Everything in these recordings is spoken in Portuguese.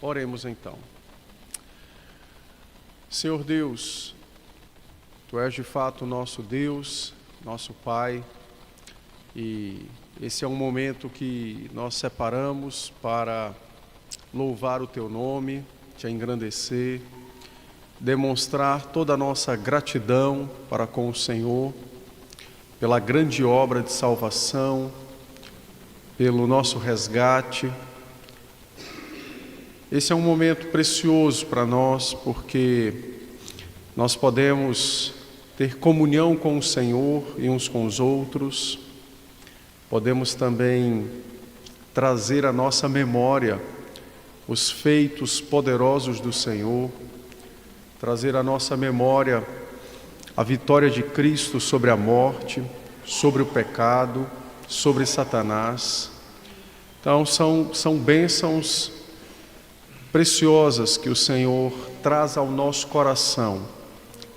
Oremos então. Senhor Deus, Tu és de fato nosso Deus, nosso Pai, e esse é um momento que nós separamos para louvar o Teu nome, Te engrandecer, demonstrar toda a nossa gratidão para com o Senhor, pela grande obra de salvação, pelo nosso resgate. Esse é um momento precioso para nós, porque nós podemos ter comunhão com o Senhor e uns com os outros, podemos também trazer à nossa memória os feitos poderosos do Senhor, trazer à nossa memória a vitória de Cristo sobre a morte, sobre o pecado, sobre Satanás. Então são bênçãos preciosas que o Senhor traz ao nosso coração,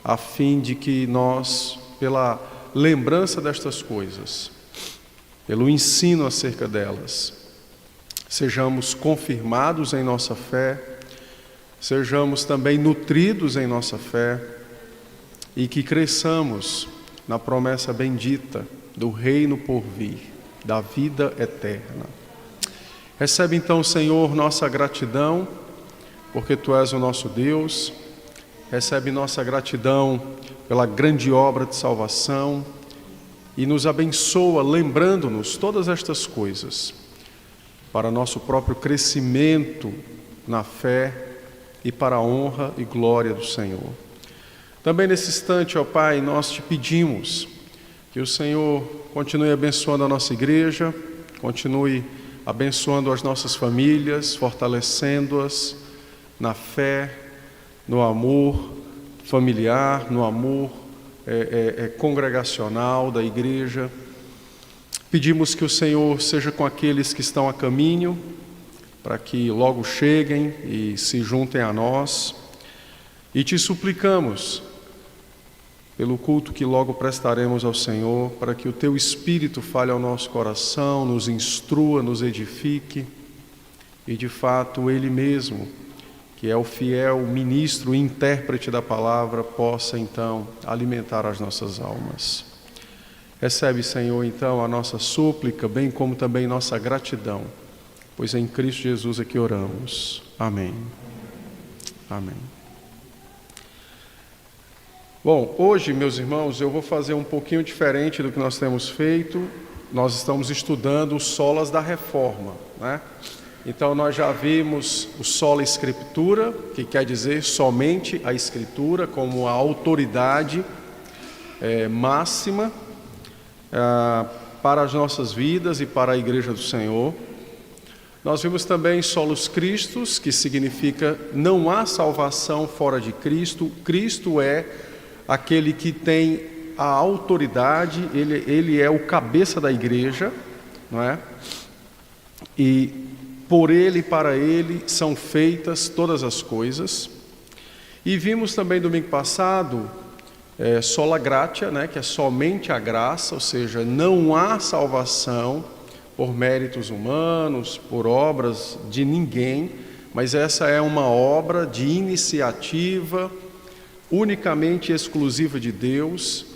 a fim de que nós, pela lembrança destas coisas, pelo ensino acerca delas, sejamos confirmados em nossa fé, sejamos também nutridos em nossa fé e que cresçamos na promessa bendita do reino por vir, da vida eterna. Recebe então, Senhor, nossa gratidão, porque Tu és o nosso Deus. Recebe nossa gratidão pela grande obra de salvação e nos abençoa, lembrando-nos todas estas coisas, para nosso próprio crescimento na fé e para a honra e glória do Senhor. Também nesse instante, ó Pai, nós Te pedimos que o Senhor continue abençoando a nossa igreja, continue abençoando as nossas famílias, fortalecendo-as na fé, no amor familiar, no amor congregacional da igreja. Pedimos que o Senhor seja com aqueles que estão a caminho, para que logo cheguem e se juntem a nós. E Te suplicamos, pelo culto que logo prestaremos ao Senhor, para que o Teu Espírito fale ao nosso coração, nos instrua, nos edifique, e de fato Ele mesmo, que é o fiel ministro e intérprete da palavra, possa então alimentar as nossas almas. Recebe, Senhor, então a nossa súplica, bem como também nossa gratidão, pois em Cristo Jesus é que oramos. Amém. Amém. Bom, hoje, meus irmãos, eu vou fazer um pouquinho diferente do que nós temos feito. Nós estamos estudando os solas da Reforma, né? Então, nós já vimos o sola Escritura, que quer dizer somente a Escritura, como a autoridade máxima para as nossas vidas e para a Igreja do Senhor. Nós vimos também solos Christus, que significa não há salvação fora de Cristo. Cristo é aquele que tem a autoridade, ele é o cabeça da igreja, não é? E por Ele e para Ele são feitas todas as coisas. E vimos também domingo passado sola gratia, né, que é somente a graça, ou seja, não há salvação por méritos humanos, por obras de ninguém, mas essa é uma obra de iniciativa unicamente exclusiva de Deus,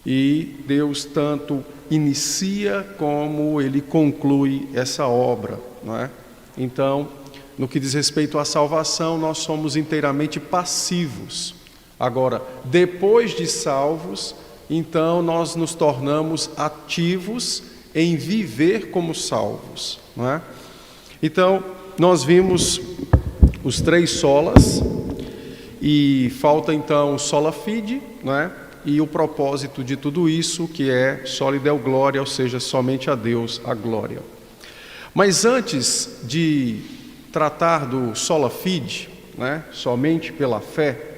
e Deus tanto inicia como Ele conclui essa obra, não é? Então, no que diz respeito à salvação, nós somos inteiramente passivos. Agora, depois de salvos, então nós nos tornamos ativos em viver como salvos, não é? Então, nós vimos os 3 solas, e falta então o sola fide, não é? E o propósito de tudo isso, que é soli deo glória, ou seja, somente a Deus a glória. Mas antes de tratar do sola fide, né, somente pela fé,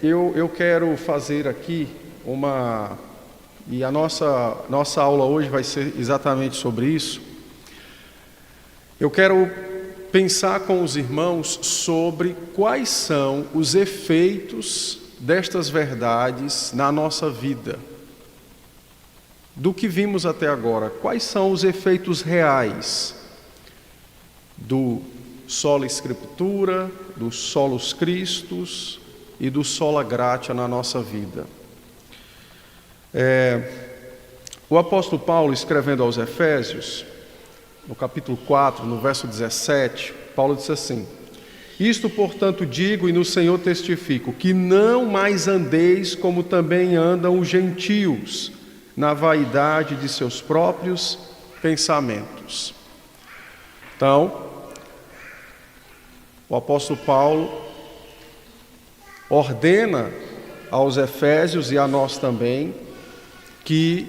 eu quero fazer aqui e a nossa aula hoje vai ser exatamente sobre isso. Eu quero pensar com os irmãos sobre quais são os efeitos destas verdades na nossa vida. Do que vimos até agora, quais são os efeitos reais do sola Escritura, do solus Christus e do sola gratia na nossa vida. O apóstolo Paulo, escrevendo aos Efésios, no capítulo 4, no verso 17, Paulo disse assim: isto, portanto, digo e no Senhor testifico, que não mais andeis como também andam os gentios, na vaidade de seus próprios pensamentos. Então, o apóstolo Paulo ordena aos Efésios e a nós também que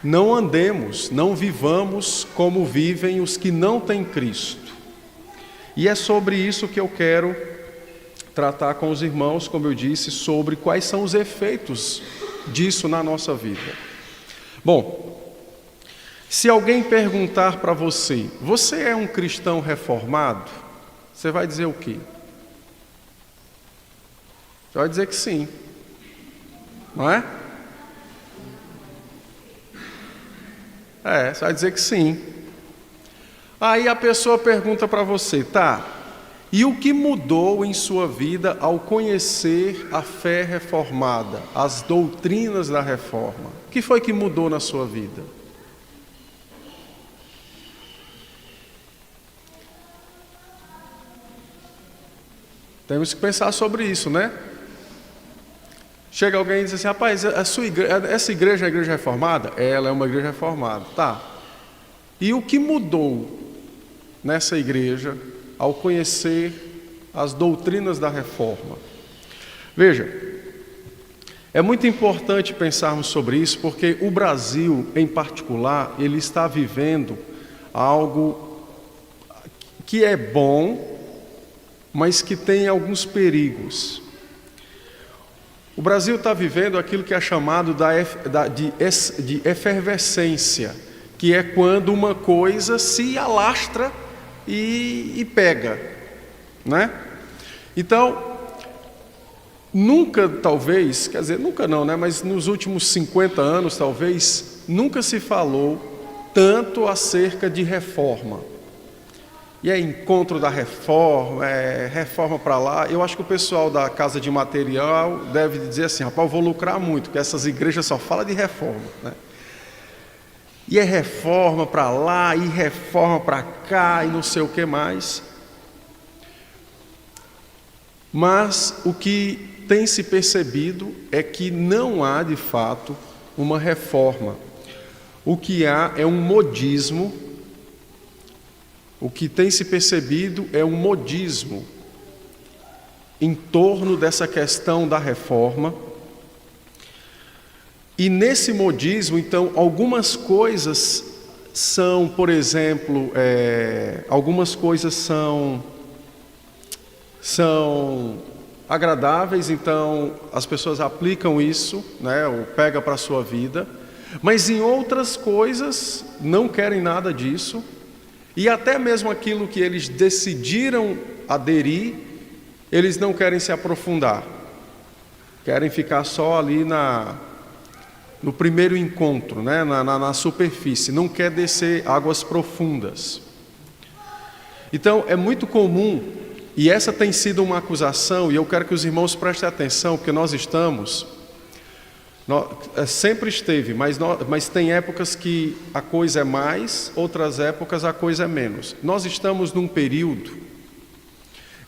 não andemos, não vivamos como vivem os que não têm Cristo. E é sobre isso que eu quero tratar com os irmãos, como eu disse, sobre quais são os efeitos disso na nossa vida. Bom, se alguém perguntar para você, você é um cristão reformado? Você vai dizer o quê? Você vai dizer que sim, não é? Você vai dizer que sim. Aí a pessoa pergunta para você, tá, e o que mudou em sua vida ao conhecer a fé reformada, as doutrinas da reforma? O que foi que mudou na sua vida? Temos que pensar sobre isso, né? Chega alguém e diz assim, rapaz, essa igreja é a igreja reformada? Ela é uma igreja reformada, tá. E o que mudou nessa igreja ao conhecer as doutrinas da reforma? Veja, é muito importante pensarmos sobre isso, porque o Brasil, em particular, ele está vivendo algo que é bom, mas que tem alguns perigos. O Brasil está vivendo aquilo que é chamado de efervescência, que é quando uma coisa se alastra e pega, né? Então, nunca talvez, quer dizer, nunca não, né? Mas nos últimos 50 anos talvez, nunca se falou tanto acerca de reforma. E é encontro da reforma, reforma para lá. Eu acho que o pessoal da Casa de Material deve dizer assim, rapaz, eu vou lucrar muito, porque essas igrejas só falam de reforma, né? E é reforma para lá, e reforma para cá, e não sei o que mais. Mas o que tem se percebido é que não há, de fato, uma reforma. O que há é um modismo. O que tem se percebido é um modismo em torno dessa questão da reforma. E nesse modismo, então, algumas coisas são, por exemplo, algumas coisas são agradáveis, então as pessoas aplicam isso, né, ou pega para a sua vida, mas em outras coisas não querem nada disso. E até mesmo aquilo que eles decidiram aderir, eles não querem se aprofundar. Querem ficar só ali no primeiro encontro, né? na superfície. Não quer descer águas profundas. Então, é muito comum, e essa tem sido uma acusação, e eu quero que os irmãos prestem atenção, porque nós estamos... sempre esteve, mas tem épocas que a coisa é mais, outras épocas a coisa é menos. Nós estamos num período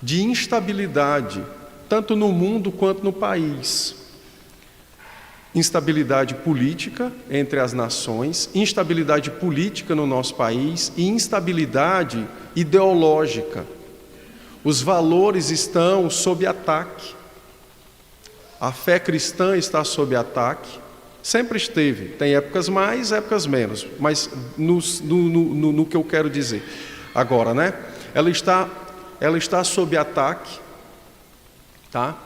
de instabilidade, tanto no mundo quanto no país. Instabilidade política entre as nações, instabilidade política no nosso país e instabilidade ideológica. Os valores estão sob ataque. A fé cristã está sob ataque, sempre esteve, tem épocas mais, épocas menos, mas no que eu quero dizer agora, né? Ela está sob ataque, tá?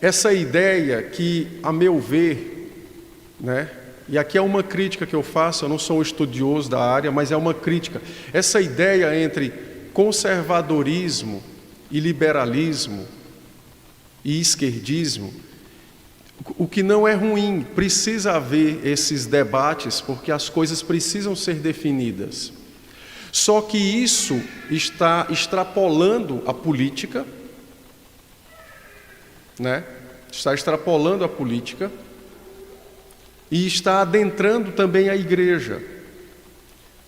Essa ideia que, a meu ver, né? E aqui é uma crítica que eu faço, eu não sou um estudioso da área, mas é uma crítica. Essa ideia entre conservadorismo e liberalismo e esquerdismo, o que não é ruim, precisa haver esses debates, porque as coisas precisam ser definidas. Só que isso está extrapolando a política, né? Está extrapolando a política e está adentrando também a igreja.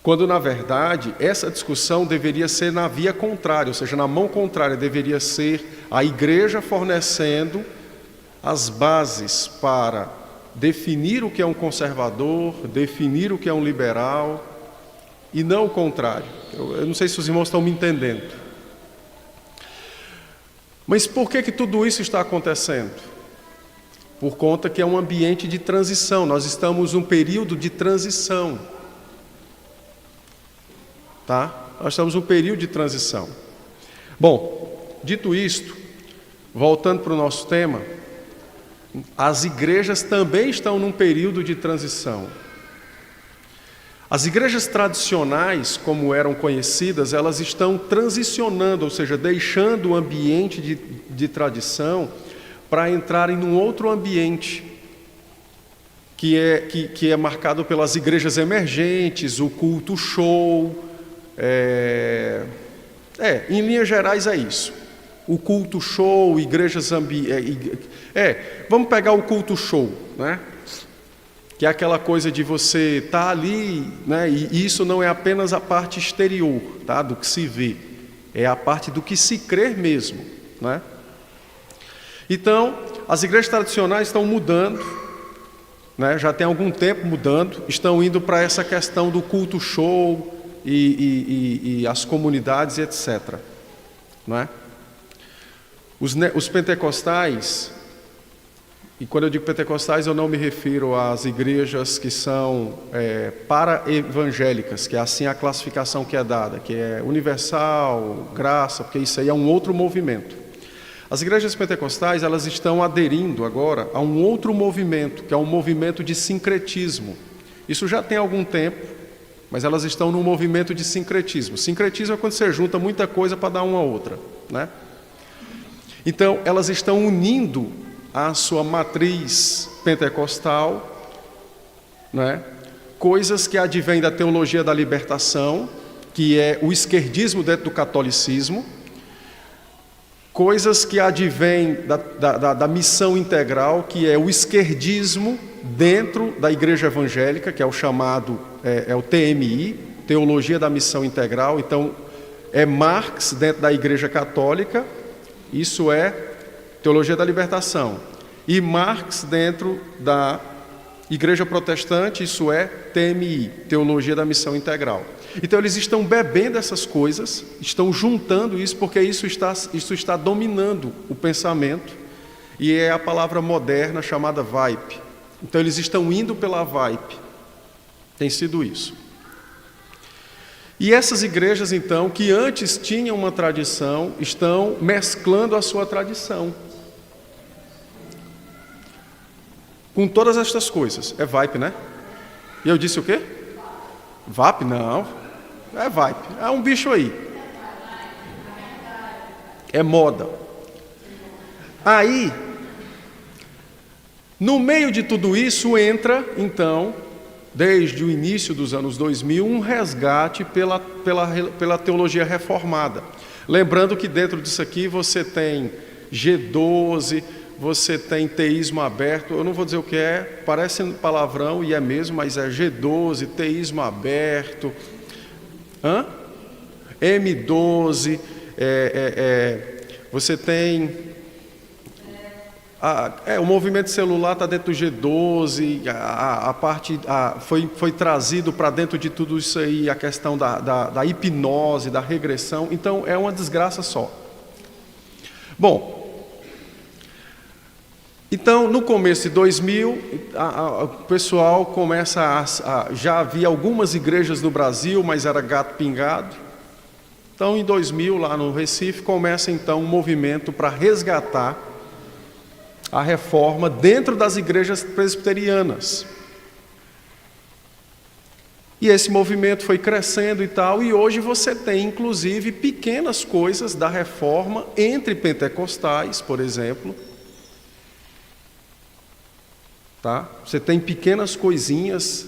Quando, na verdade, essa discussão deveria ser na via contrária, ou seja, na mão contrária, deveria ser a igreja fornecendo as bases para definir o que é um conservador, definir o que é um liberal, e não o contrário. Eu não sei se os irmãos estão me entendendo. Mas por que tudo isso está acontecendo? Por conta que é um ambiente de transição, nós estamos num período de transição. Tá? Nós estamos num período de transição. Bom, dito isto, voltando para o nosso tema, as igrejas também estão num período de transição. As igrejas tradicionais, como eram conhecidas, elas estão transicionando, ou seja, deixando o ambiente de tradição para entrarem num outro ambiente, que é marcado pelas igrejas emergentes, o culto show. Em linhas gerais é isso. O culto show, igrejas vamos pegar o culto show, né? Que é aquela coisa de você estar ali, né? E isso não é apenas a parte exterior, tá? Do que se vê, é a parte do que se crê mesmo, né? Então, as igrejas tradicionais estão mudando, né? Já tem algum tempo mudando, estão indo para essa questão do culto show e as comunidades, etc. Não é? Os pentecostais, e quando eu digo pentecostais eu não me refiro às igrejas que são para-evangélicas, que é assim a classificação que é dada, que é universal, graça, porque isso aí é um outro movimento. As igrejas pentecostais, elas estão aderindo agora a um outro movimento, que é um movimento de sincretismo. Isso já tem algum tempo, mas elas estão num movimento de sincretismo. Sincretismo é quando você junta muita coisa para dar uma a outra, né? Então, elas estão unindo a sua matriz pentecostal, né? Coisas que advêm da teologia da libertação, que é o esquerdismo dentro do catolicismo, coisas que advêm da missão integral, que é o esquerdismo dentro da igreja evangélica, que é o chamado, o TMI, Teologia da Missão Integral. Então, é Marx dentro da igreja católica, isso é Teologia da Libertação. E Marx dentro da igreja protestante, isso é TMI, Teologia da Missão Integral. Então eles estão bebendo essas coisas, estão juntando isso, porque isso está dominando o pensamento, e é a palavra moderna chamada vibe. Então eles estão indo pela vibe, tem sido isso. E essas igrejas então, que antes tinham uma tradição, estão mesclando a sua tradição com todas estas coisas. É vibe, né? E eu disse o quê? VAP? Não, é vibe, é um bicho aí, é moda. Aí, no meio de tudo isso entra, então, desde o início dos anos 2000, um resgate pela teologia reformada. Lembrando que dentro disso aqui você tem G12, você tem teísmo aberto, eu não vou dizer o que é, parece palavrão e é mesmo, mas é G12, teísmo aberto, M12, você tem... o movimento celular está dentro do G12, foi trazido para dentro de tudo isso aí a questão da hipnose, da regressão. Então é uma desgraça só. Bom, então no começo de 2000 o pessoal começa já havia algumas igrejas no Brasil, mas era gato pingado. Então em 2000 lá no Recife começa então um movimento para resgatar a reforma dentro das igrejas presbiterianas. E esse movimento foi crescendo e tal, e hoje você tem inclusive pequenas coisas da reforma entre pentecostais, por exemplo. Tá? Você tem pequenas coisinhas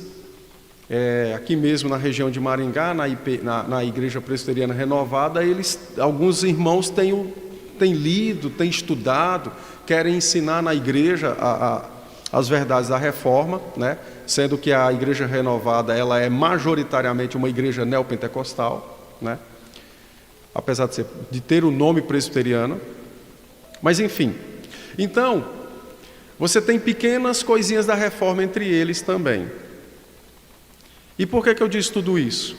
aqui mesmo na região de Maringá, na Igreja Presbiteriana Renovada, alguns irmãos têm lido, têm estudado, querem ensinar na igreja as verdades da reforma, né? Sendo que a Igreja Renovada ela é majoritariamente uma igreja neopentecostal, né? Apesar de ter o nome presbiteriano, mas enfim. Então, você tem pequenas coisinhas da reforma entre eles também. E por que eu disse tudo isso?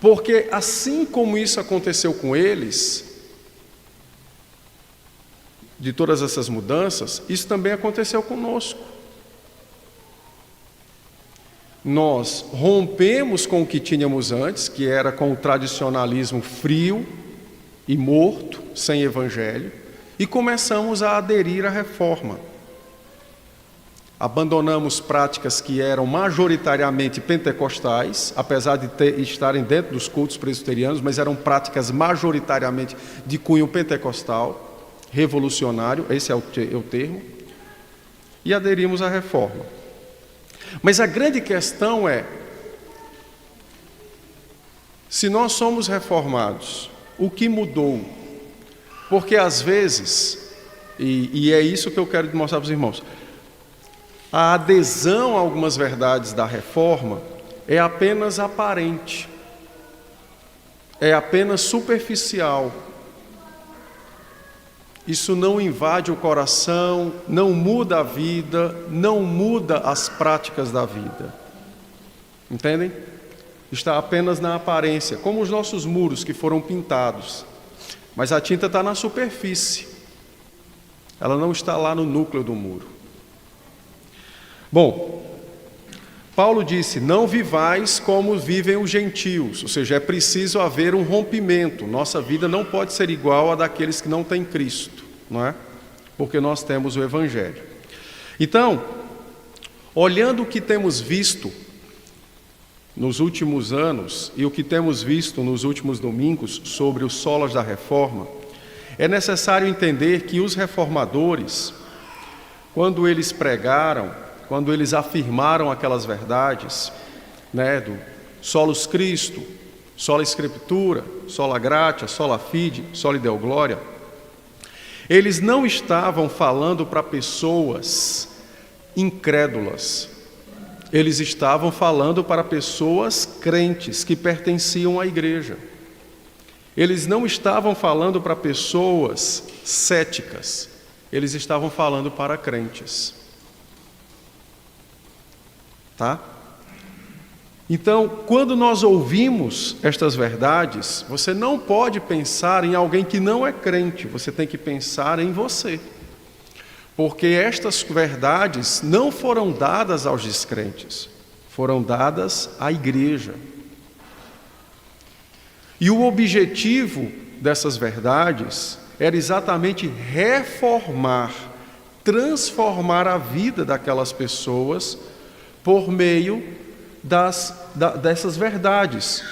Porque assim como isso aconteceu com eles, de todas essas mudanças, isso também aconteceu conosco. Nós rompemos com o que tínhamos antes, que era com o tradicionalismo frio e morto, sem evangelho, e começamos a aderir à reforma. Abandonamos práticas que eram majoritariamente pentecostais, apesar de estarem dentro dos cultos presbiterianos, mas eram práticas majoritariamente de cunho pentecostal, revolucionário, esse é o termo, e aderimos à reforma. Mas a grande questão é, se nós somos reformados, o que mudou? Porque às vezes, e é isso que eu quero mostrar para os irmãos, a adesão a algumas verdades da reforma é apenas aparente, é apenas superficial. Isso não invade o coração, não muda a vida, não muda as práticas da vida. Entendem? Está apenas na aparência, como os nossos muros que foram pintados. Mas a tinta está na superfície. Ela não está lá no núcleo do muro. Bom, Paulo disse, não vivais como vivem os gentios, ou seja, é preciso haver um rompimento, nossa vida não pode ser igual a daqueles que não têm Cristo, não é? Porque nós temos o Evangelho. Então, olhando o que temos visto nos últimos anos e o que temos visto nos últimos domingos sobre os solos da reforma, é necessário entender que os reformadores, quando eles pregaram, quando eles afirmaram aquelas verdades, né, do solus Christo, sola Scriptura, sola gratia, sola fide, soli Deo gloria, eles não estavam falando para pessoas incrédulas, eles estavam falando para pessoas crentes que pertenciam à igreja. Eles não estavam falando para pessoas céticas, eles estavam falando para crentes. Tá? Então, quando nós ouvimos estas verdades, você não pode pensar em alguém que não é crente, você tem que pensar em você. Porque estas verdades não foram dadas aos descrentes, foram dadas à igreja. E o objetivo dessas verdades era exatamente reformar, transformar a vida daquelas pessoas por meio dessas verdades.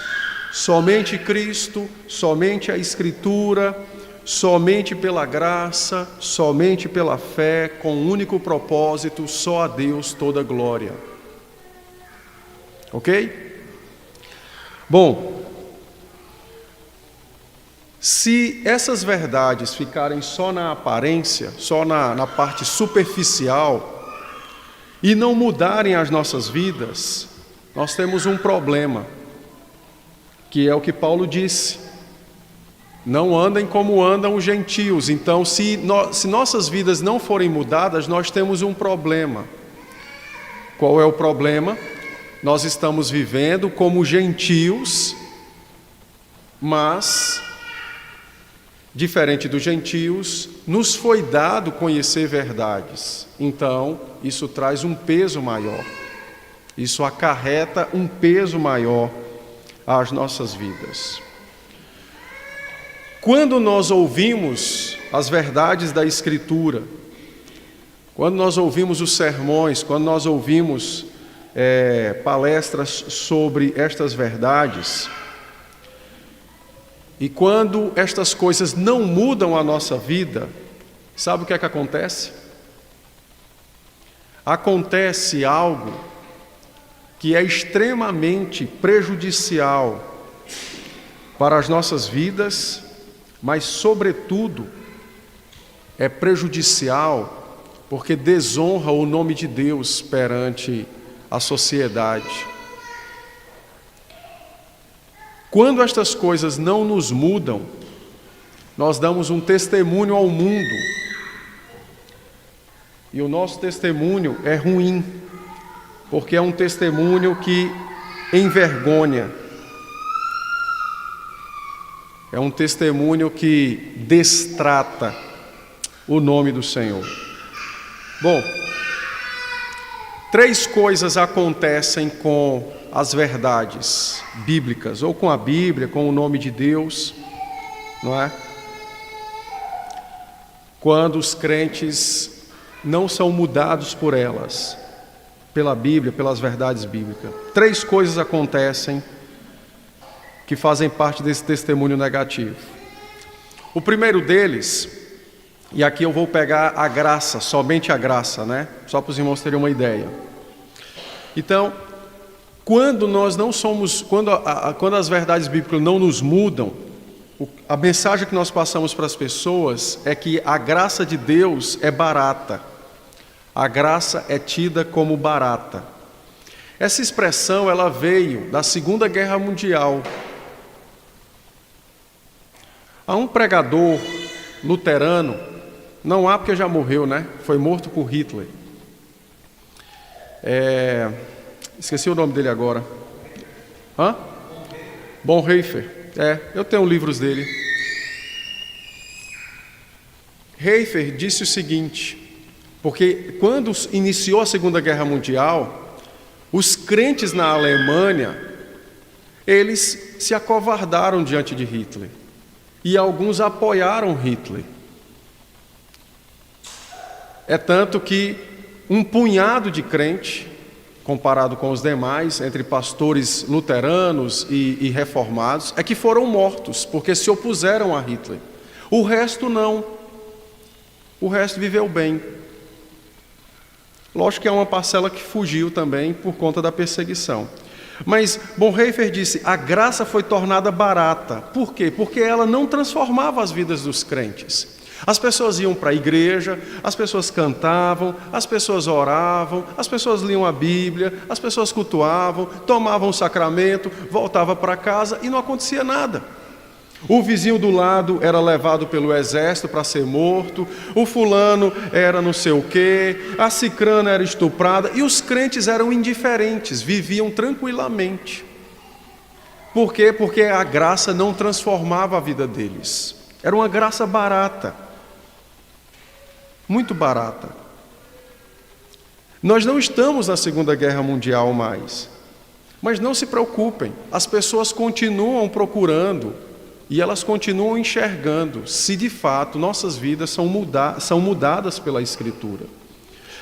Somente Cristo, somente a Escritura, somente pela graça, somente pela fé, com um único propósito, só a Deus toda glória. Ok? Bom, se essas verdades ficarem só na aparência, só na parte superficial, e não mudarem as nossas vidas, nós temos um problema, que é o que Paulo disse. Não andem como andam os gentios. Então, se nossas vidas não forem mudadas, nós temos um problema. Qual é o problema? Nós estamos vivendo como gentios, mas, diferente dos gentios, nos foi dado conhecer verdades. Então, isso traz um peso maior. Isso acarreta um peso maior às nossas vidas. Quando nós ouvimos as verdades da Escritura, quando nós ouvimos os sermões, quando nós ouvimos palestras sobre estas verdades, e quando estas coisas não mudam a nossa vida, sabe o que é que acontece? Acontece algo que é extremamente prejudicial para as nossas vidas, mas, sobretudo, é prejudicial porque desonra o nome de Deus perante a sociedade. Quando estas coisas não nos mudam, nós damos um testemunho ao mundo. E o nosso testemunho é ruim, porque é um testemunho que envergonha. É um testemunho que destrata o nome do Senhor. Bom, 3 coisas acontecem com as verdades bíblicas, ou com a Bíblia, com o nome de Deus, não é? Quando os crentes não são mudados por elas, pela Bíblia, pelas verdades bíblicas. 3 coisas acontecem que fazem parte desse testemunho negativo. O primeiro deles, e aqui eu vou pegar a graça, somente a graça, né? Só para os irmãos terem uma ideia. Então, quando nós não somos, quando as verdades bíblicas não nos mudam, a mensagem que nós passamos para as pessoas é que a graça de Deus é barata. A graça é tida como barata. Essa expressão ela veio da Segunda Guerra Mundial. Há um pregador luterano, não há porque já morreu, né? Foi morto por Hitler. Esqueci o nome dele agora. Bonhoeffer. Eu tenho livros dele. Bonhoeffer disse o seguinte, porque quando iniciou a Segunda Guerra Mundial, os crentes na Alemanha, eles se acovardaram diante de Hitler. E alguns apoiaram Hitler. É tanto que um punhado de crente, comparado com os demais, entre pastores luteranos e reformados, é que foram mortos, porque se opuseram a Hitler. O resto não. O resto viveu bem. Lógico que é uma parcela que fugiu também por conta da perseguição. Mas Bonhoeffer disse, a graça foi tornada barata. Por quê? Porque ela não transformava as vidas dos crentes. As pessoas iam para a igreja, as pessoas cantavam, as pessoas oravam, as pessoas liam a Bíblia, as pessoas cultuavam, tomavam o sacramento, voltavam para casa e não acontecia nada. O vizinho do lado era levado pelo exército para ser morto, o fulano era não sei o quê, a cicrana era estuprada, e os crentes eram indiferentes, viviam tranquilamente. Por quê? Porque a graça não transformava a vida deles. Era uma graça barata, muito barata. Nós não estamos na Segunda Guerra Mundial mais, mas não se preocupem, as pessoas continuam procurando e elas continuam enxergando se de fato nossas vidas são mudadas pela Escritura.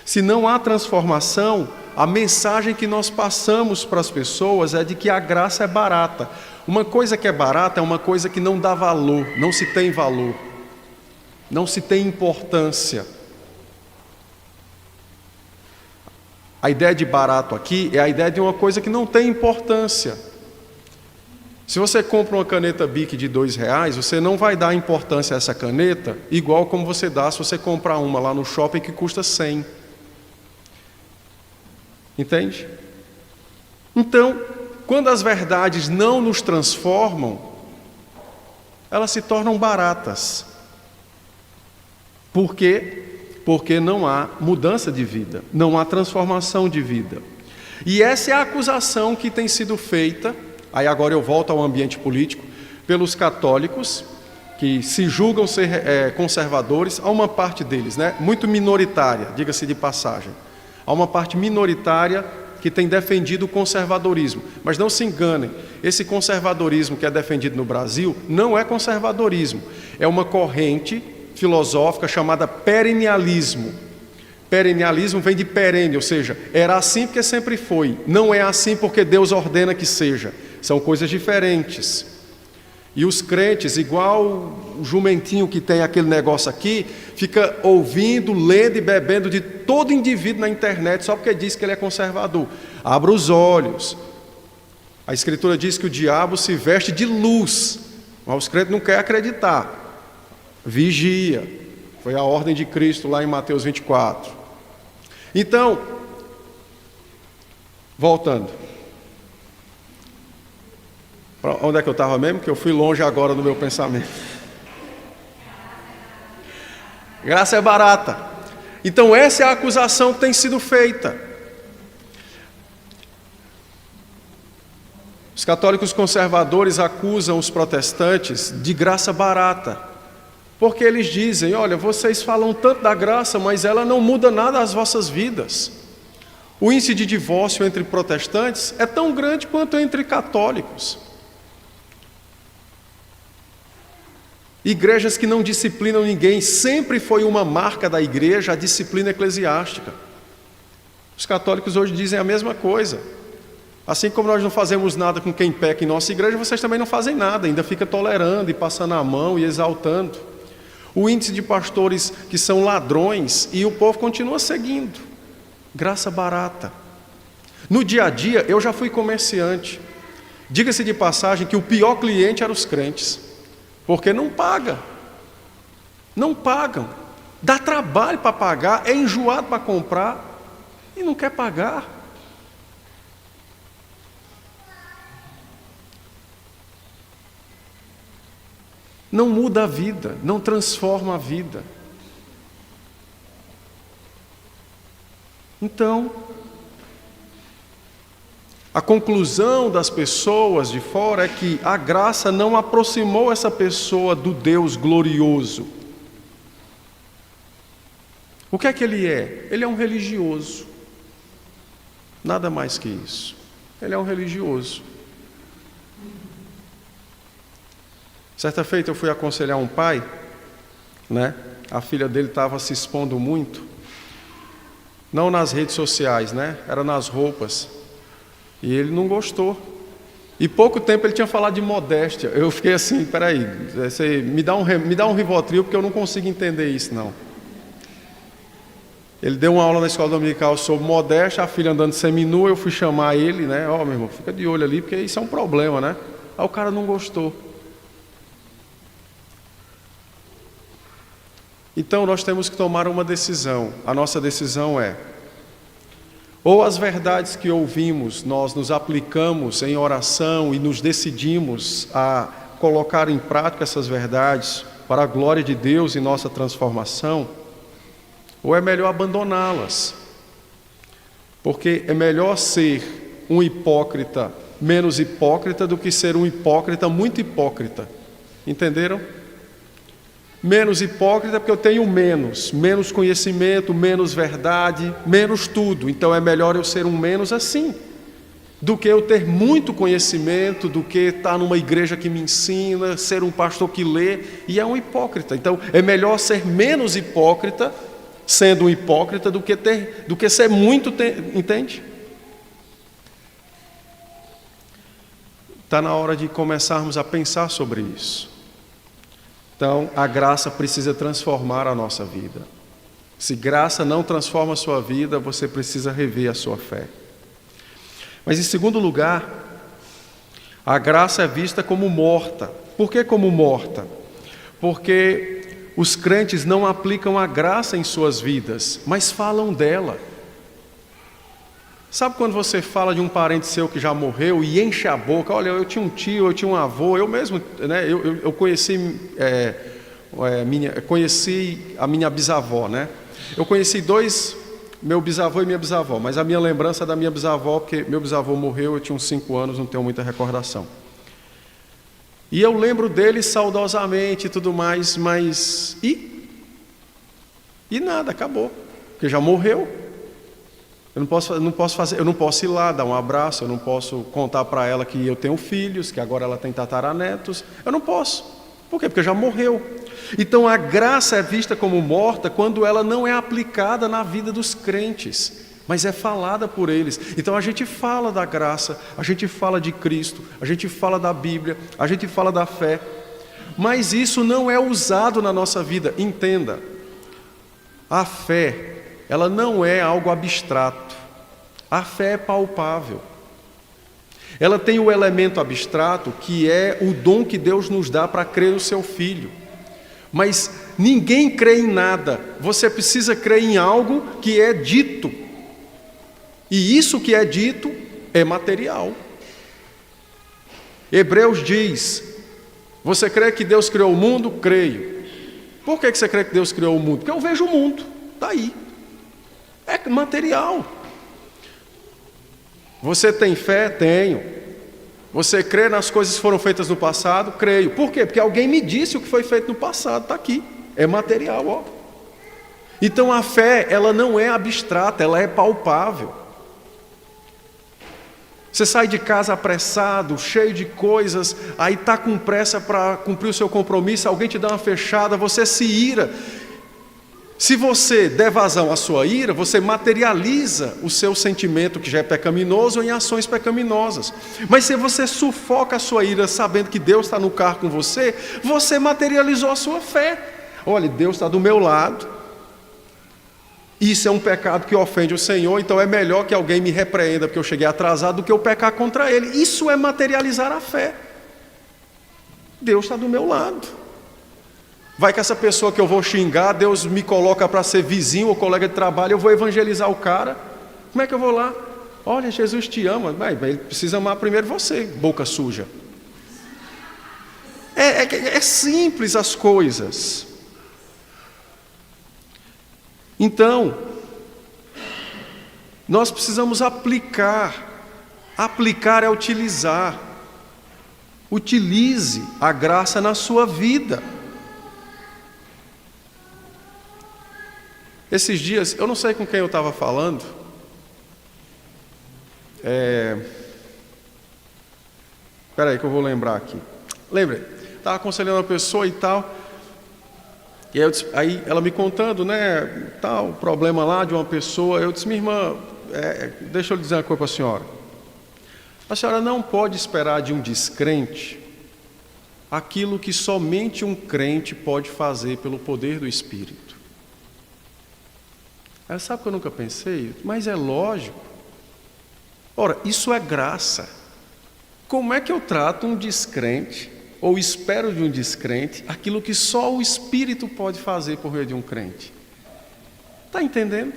Se não há transformação, a mensagem que nós passamos para as pessoas é de que a graça é barata. Uma coisa que é barata é uma coisa que não dá valor, não se tem valor, não se tem importância. A ideia de barato aqui é a ideia de uma coisa que não tem importância. Se você compra uma caneta Bic de R$2, você não vai dar importância a essa caneta igual como você dá se você comprar uma lá no shopping que custa 100. Entende? Então, quando as verdades não nos transformam, elas se tornam baratas. Por quê? Porque não há mudança de vida, não há transformação de vida. E essa é a acusação que tem sido feita, aí agora eu volto ao ambiente político, pelos católicos, que se julgam ser conservadores, há uma parte deles, né, muito minoritária, diga-se de passagem. Há uma parte minoritária que tem defendido o conservadorismo. Mas não se enganem, esse conservadorismo que é defendido no Brasil não é conservadorismo, é uma corrente filosófica chamada perennialismo. Perennialismo vem de perene, ou seja, era assim porque sempre foi, não é assim porque Deus ordena que seja. São coisas diferentes. E os crentes, igual o jumentinho que tem aquele negócio aqui, fica ouvindo, lendo e bebendo de todo indivíduo na internet só porque diz que ele é conservador. abra os olhos. A Escritura diz que o diabo se veste de luz, mas os crentes não querem acreditar. Vigia, foi a ordem de Cristo lá em Mateus 24. Então, voltando. Pra onde é que eu estava mesmo? Que eu fui longe agora no meu pensamento. Graça é barata. Então essa é a acusação que tem sido feita. Os católicos conservadores acusam os protestantes de graça barata, porque eles dizem, olha, vocês falam tanto da graça, mas ela não muda nada às vossas vidas. O índice de divórcio entre protestantes é tão grande quanto entre católicos. Igrejas que não disciplinam ninguém, sempre foi uma marca da igreja a disciplina eclesiástica. Os católicos hoje dizem a mesma coisa. Assim como nós não fazemos nada com quem peca em nossa igreja, vocês também não fazem nada, ainda fica tolerando e passando a mão e exaltando. O índice de pastores que são ladrões e o povo continua seguindo. Graça barata. No dia a dia, eu já fui comerciante. Diga-se de passagem que o pior cliente eram os crentes. Porque não paga. Não pagam. Dá trabalho para pagar, é enjoado para comprar e não quer pagar. Não muda a vida, não transforma a vida. Então, a conclusão das pessoas de fora é que a graça não aproximou essa pessoa do Deus glorioso. O que é que ele é? Ele é um religioso. Nada mais que isso. Ele é um religioso. Certa feita eu fui aconselhar um pai, né? A filha dele estava se expondo muito. Não nas redes sociais, né? Era nas roupas. E ele não gostou. E pouco tempo ele tinha falado de modéstia. Eu fiquei assim, peraí, me dá um Rivotril, porque eu não consigo entender isso, não. Ele deu uma aula na escola dominical sobre modéstia, a filha andando seminua, eu fui chamar ele, né? Ó, meu irmão, fica de olho ali, porque isso é um problema, né? Aí o cara não gostou. Então nós temos que tomar uma decisão. A nossa decisão é: ou as verdades que ouvimos, nós nos aplicamos em oração e nos decidimos a colocar em prática essas verdades para a glória de Deus e nossa transformação, ou é melhor abandoná-las. Porque é melhor ser um hipócrita menos hipócrita do que ser um hipócrita muito hipócrita. Entenderam? Menos hipócrita porque eu tenho menos conhecimento, menos verdade, menos tudo. Então é melhor eu ser um menos assim, do que eu ter muito conhecimento, do que estar numa igreja que me ensina, ser um pastor que lê e é um hipócrita. Então é melhor ser menos hipócrita, sendo um hipócrita, do que ser muito, entende? Está na hora de começarmos a pensar sobre isso. Então, a graça precisa transformar a nossa vida. Se graça não transforma a sua vida, você precisa rever a sua fé. Mas, em segundo lugar, a graça é vista como morta. Por que como morta? Porque os crentes não aplicam a graça em suas vidas, mas falam dela. Sabe quando você fala de um parente seu que já morreu e enche a boca? Olha, eu tinha um tio, eu tinha um avô, eu mesmo, né? Eu conheci, conheci a minha bisavó, né? Eu conheci dois, meu bisavô e minha bisavó, mas a minha lembrança é da minha bisavó, porque meu bisavô morreu, eu tinha uns 5 anos, não tenho muita recordação. E eu lembro dele saudosamente e tudo mais, mas... E nada, acabou, porque já morreu. Eu não posso ir lá dar um abraço, eu não posso contar para ela que eu tenho filhos, que agora ela tem tataranetos. Eu não posso. Por quê? Porque já morreu. Então a graça é vista como morta quando ela não é aplicada na vida dos crentes, mas é falada por eles. Então a gente fala da graça, a gente fala de Cristo, a gente fala da Bíblia, a gente fala da fé, mas isso não é usado na nossa vida. Entenda, a fé, ela não é algo abstrato. A fé é palpável. Ela tem o elemento abstrato, que é o dom que Deus nos dá para crer no seu Filho. Mas ninguém crê em nada. Você precisa crer em algo que é dito. E isso que é dito é material. Hebreus diz: você crê que Deus criou o mundo? Creio. Por que você crê que Deus criou o mundo? Porque eu vejo o mundo, está aí. É material. Você tem fé? Tenho. Você crê nas coisas que foram feitas no passado? Creio. Por quê? Porque alguém me disse o que foi feito no passado, está aqui. É material, ó. Então a fé, ela não é abstrata, ela é palpável. Você sai de casa apressado, cheio de coisas, aí está com pressa para cumprir o seu compromisso, alguém te dá uma fechada, você se ira. Se você der vazão à sua ira, você materializa o seu sentimento, que já é pecaminoso, em ações pecaminosas. Mas se você sufoca a sua ira sabendo que Deus está no carro com você, você materializou a sua fé. Olha, Deus está do meu lado. Isso é um pecado que ofende o Senhor, então é melhor que alguém me repreenda porque eu cheguei atrasado do que eu pecar contra Ele. Isso é materializar a fé. Deus está do meu lado. Vai que essa pessoa que eu vou xingar, Deus me coloca para ser vizinho ou colega de trabalho, eu vou evangelizar o cara. Como é que eu vou lá? Olha, Jesus te ama. Mas ele precisa amar primeiro você, boca suja. É simples as coisas. Então, nós precisamos aplicar. Aplicar é utilizar. Utilize a graça na sua vida. Esses dias, eu não sei com quem eu estava falando. Espera aí que eu vou lembrar aqui. Lembrei, estava aconselhando uma pessoa e tal. E aí ela me contando, né, tal, problema lá de uma pessoa. Eu disse: minha irmã, deixa eu lhe dizer uma coisa para a senhora. A senhora não pode esperar de um descrente aquilo que somente um crente pode fazer pelo poder do Espírito. Ela sabe que eu nunca pensei, mas é lógico. Ora, isso é graça. Como é que eu trato um descrente, ou espero de um descrente, aquilo que só o Espírito pode fazer por meio de um crente? Está entendendo?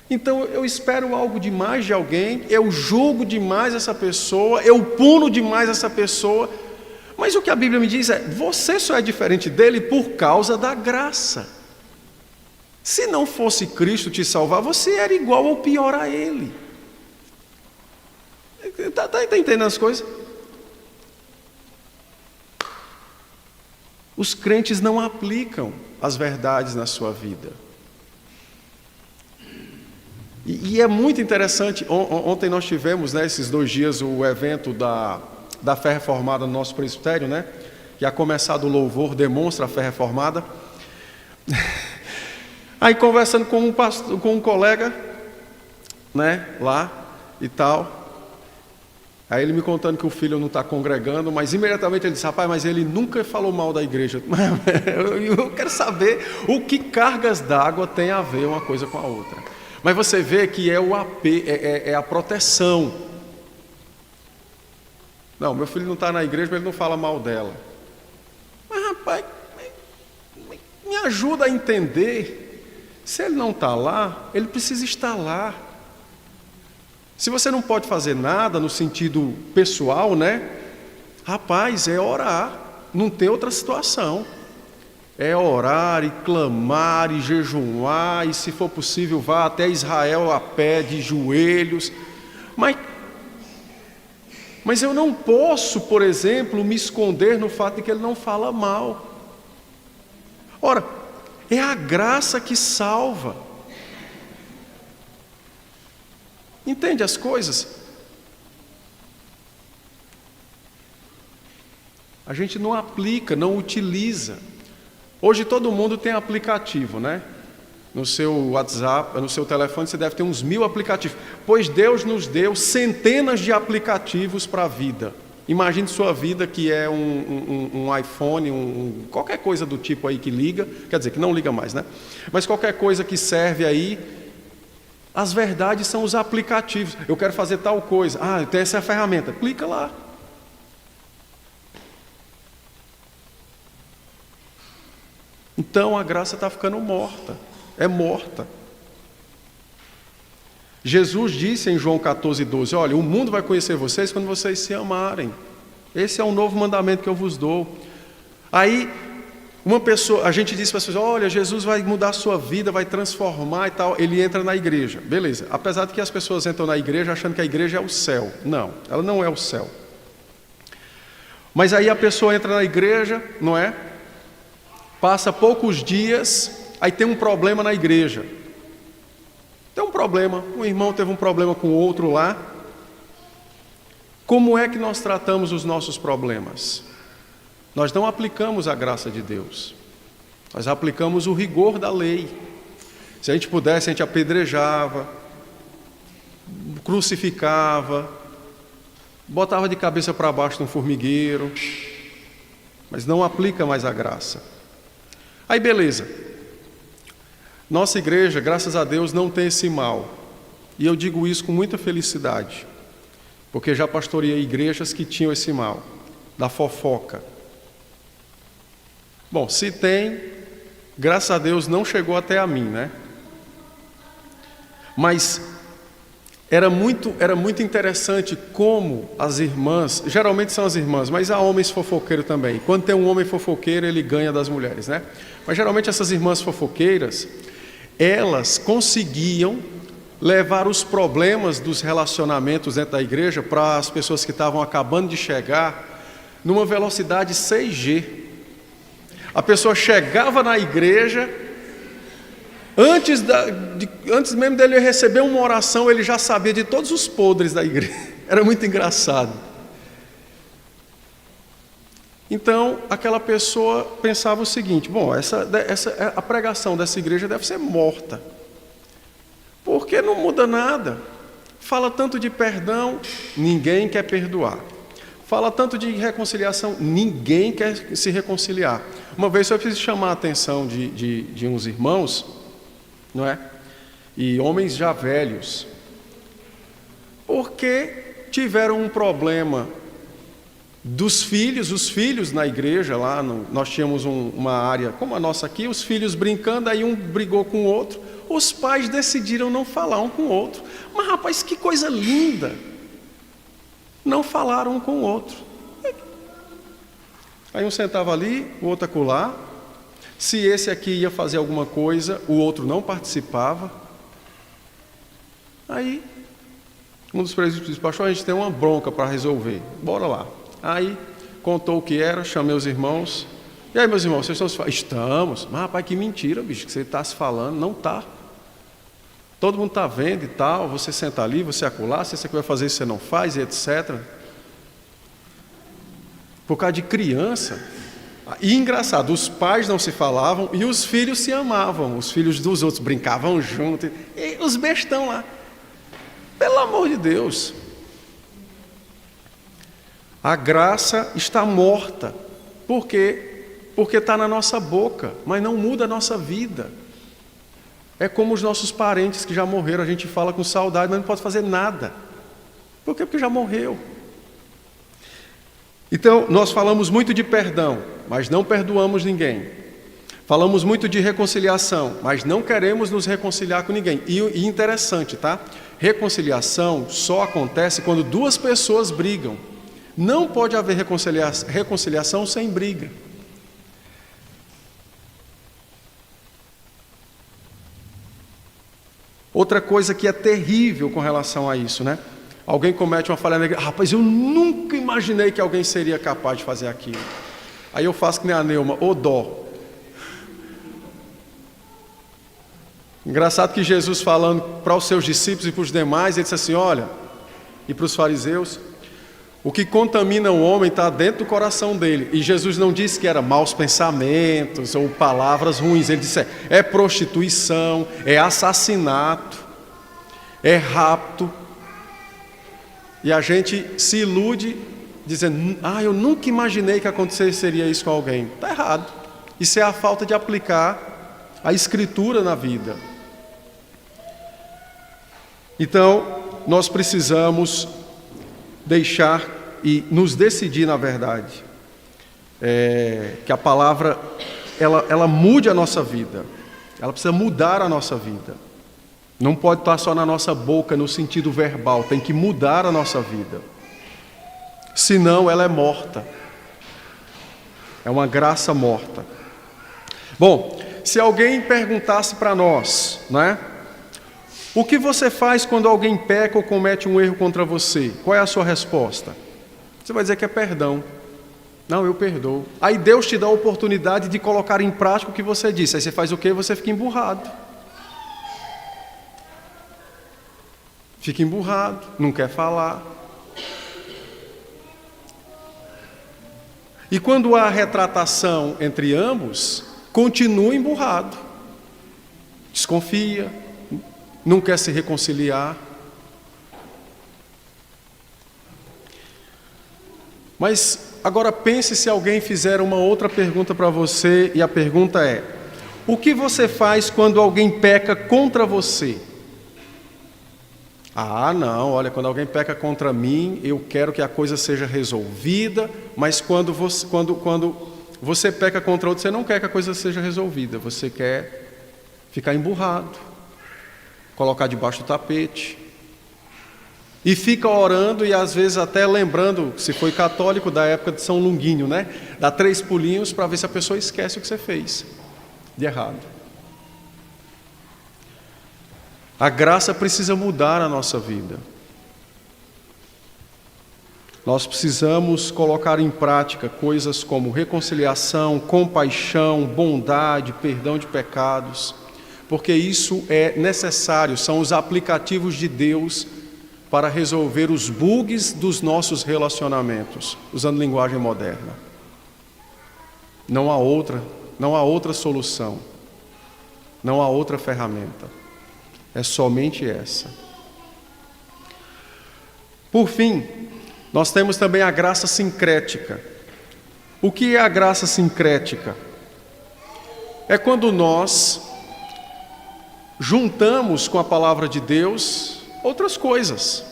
Então eu espero algo demais de alguém, eu julgo demais essa pessoa, eu puno demais essa pessoa, mas o que a Bíblia me diz é: você só é diferente dele por causa da graça. Se não fosse Cristo te salvar, você era igual ou pior a ele. Está entendendo as coisas? Os crentes não aplicam as verdades na sua vida. E é muito interessante. Ontem nós tivemos, né, esses 2 dias, o evento da fé reformada no nosso presbitério, né? Que a começar do louvor demonstra a fé reformada. Aí conversando com um colega, né, lá e tal. Aí ele me contando que o filho não está congregando, mas imediatamente ele disse: rapaz, mas ele nunca falou mal da igreja. Eu quero saber o que cargas d'água tem a ver uma coisa com a outra. Mas você vê que é a proteção. Não, meu filho não está na igreja, mas ele não fala mal dela. Mas rapaz, me ajuda a entender. Se ele não está lá, ele precisa estar lá. Se você não pode fazer nada no sentido pessoal, né? Rapaz, é orar, não tem outra situação. É orar e clamar e jejuar, e se for possível vá até Israel a pé, de joelhos. Mas eu não posso, por exemplo, me esconder no fato de que ele não fala mal. Ora, é a graça que salva. Entende as coisas? A gente não aplica, não utiliza. Hoje todo mundo tem aplicativo, né? No seu WhatsApp, no seu telefone você deve ter uns 1000 aplicativos. Pois Deus nos deu centenas de aplicativos para a vida. Imagine sua vida que é um iPhone, qualquer coisa do tipo aí que liga, quer dizer, que não liga mais, né? Mas qualquer coisa que serve aí. As verdades são os aplicativos. Eu quero fazer tal coisa. Tem essa ferramenta. Clica lá. Então a graça está ficando morta. É morta. Jesus disse em João 14:12, olha, o mundo vai conhecer vocês quando vocês se amarem. Esse é um novo mandamento que eu vos dou. Aí, a gente diz para as pessoas, olha, Jesus vai mudar a sua vida, vai transformar e tal. Ele entra na igreja. Beleza. Apesar de que as pessoas entram na igreja achando que a igreja é o céu. Não, ela não é o céu. Mas aí a pessoa entra na igreja, não é? Passa poucos dias, aí tem um problema na igreja. Tem um problema, um irmão teve um problema com o outro lá. Como é que nós tratamos os nossos problemas? Nós não aplicamos a graça de Deus. Nós aplicamos o rigor da lei. Se a gente pudesse, a gente apedrejava, crucificava, botava de cabeça para baixo num formigueiro, mas não aplica mais a graça. Aí beleza. Nossa igreja, graças a Deus, não tem esse mal. E eu digo isso com muita felicidade, porque já pastoreei igrejas que tinham esse mal, da fofoca. Bom, se tem, graças a Deus não chegou até a mim, né? Mas era muito interessante como as irmãs, geralmente são as irmãs, mas há homens fofoqueiros também. Quando tem um homem fofoqueiro, ele ganha das mulheres, né? Mas geralmente essas irmãs fofoqueiras, elas conseguiam levar os problemas dos relacionamentos dentro da igreja para as pessoas que estavam acabando de chegar numa velocidade 6G. A pessoa chegava na igreja, antes mesmo dele receber uma oração, ele já sabia de todos os podres da igreja. Era muito engraçado. Então, aquela pessoa pensava o seguinte, bom, a pregação dessa igreja deve ser morta, porque não muda nada. Fala tanto de perdão, ninguém quer perdoar. Fala tanto de reconciliação, ninguém quer se reconciliar. Uma vez eu preciso chamar a atenção de uns irmãos, não é? E homens já velhos, porque tiveram um problema dos filhos, os filhos na igreja, lá nós tínhamos uma área, como a nossa aqui, os filhos brincando, aí um brigou com o outro, os pais decidiram não falar um com o outro. Mas rapaz, que coisa linda! Não falaram um com o outro. Aí um sentava ali, o outro acolá. Se esse aqui ia fazer alguma coisa, o outro não participava. Aí um dos presbíteros disse, pastor, a gente tem uma bronca para resolver, bora lá. Aí contou o que era, chamei os irmãos. E aí, meus irmãos, vocês estão se falando? Estamos. Mas rapaz, que mentira, bicho, que você está se falando. Não está. Todo mundo está vendo e tal, você senta ali, você acolá, se você vai fazer isso, você não faz, e etc. Por causa de criança. E engraçado, os pais não se falavam e os filhos se amavam. Os filhos dos outros brincavam juntos. E os bestão lá. Pelo amor de Deus. A graça está morta. Por quê? Porque está na nossa boca, mas não muda a nossa vida. É como os nossos parentes que já morreram, a gente fala com saudade, mas não pode fazer nada. Por quê? Porque já morreu. Então, nós falamos muito de perdão, mas não perdoamos ninguém. Falamos muito de reconciliação, mas não queremos nos reconciliar com ninguém. E interessante, tá? Reconciliação só acontece quando duas pessoas brigam. Não pode haver reconciliação sem briga. Outra coisa que é terrível com relação a isso, né? Alguém comete uma falha na igreja. Rapaz, eu nunca imaginei que alguém seria capaz de fazer aquilo. Aí eu faço que nem a Neuma, ô dó. Engraçado que Jesus falando para os seus discípulos e para os demais, ele disse assim, olha, e para os fariseus, o que contamina o homem está dentro do coração dele. E Jesus não disse que era maus pensamentos ou palavras ruins. Ele disse, é prostituição, é assassinato, é rapto. E a gente se ilude dizendo, eu nunca imaginei que aconteceria isso com alguém. Está errado. Isso é a falta de aplicar a Escritura na vida. Então, nós precisamos deixar e nos decidir, na verdade, que a palavra, ela mude a nossa vida. Ela precisa mudar a nossa vida. Não pode estar só na nossa boca, no sentido verbal. Tem que mudar a nossa vida. Senão, ela é morta. É uma graça morta. Bom, se alguém perguntasse para nós, né? O que você faz quando alguém peca ou comete um erro contra você? Qual é a sua resposta? Você vai dizer que é perdão. Não, eu perdoo. Aí Deus te dá a oportunidade de colocar em prática o que você disse. Aí você faz o quê? Você fica emburrado. Fica emburrado, não quer falar. E quando há retratação entre ambos, continua emburrado. Desconfia, não quer se reconciliar. Mas agora pense se alguém fizer uma outra pergunta para você, e a pergunta é: o que você faz quando alguém peca contra você? Ah, não, olha, quando alguém peca contra mim, eu quero que a coisa seja resolvida, mas quando você peca contra outro, você não quer que a coisa seja resolvida, você quer ficar emburrado, colocar debaixo do tapete, e fica orando e às vezes até lembrando, se foi católico, da época de São Longuinho, né? Dá 3 pulinhos para ver se a pessoa esquece o que você fez de errado. A graça precisa mudar a nossa vida. Nós precisamos colocar em prática coisas como reconciliação, compaixão, bondade, perdão de pecados, porque isso é necessário, são os aplicativos de Deus para resolver os bugs dos nossos relacionamentos, usando linguagem moderna. Não há outra solução, não há outra ferramenta. É somente essa. Por fim, nós temos também a graça sincrética. O que é a graça sincrética? É quando nós juntamos com a palavra de Deus outras coisas.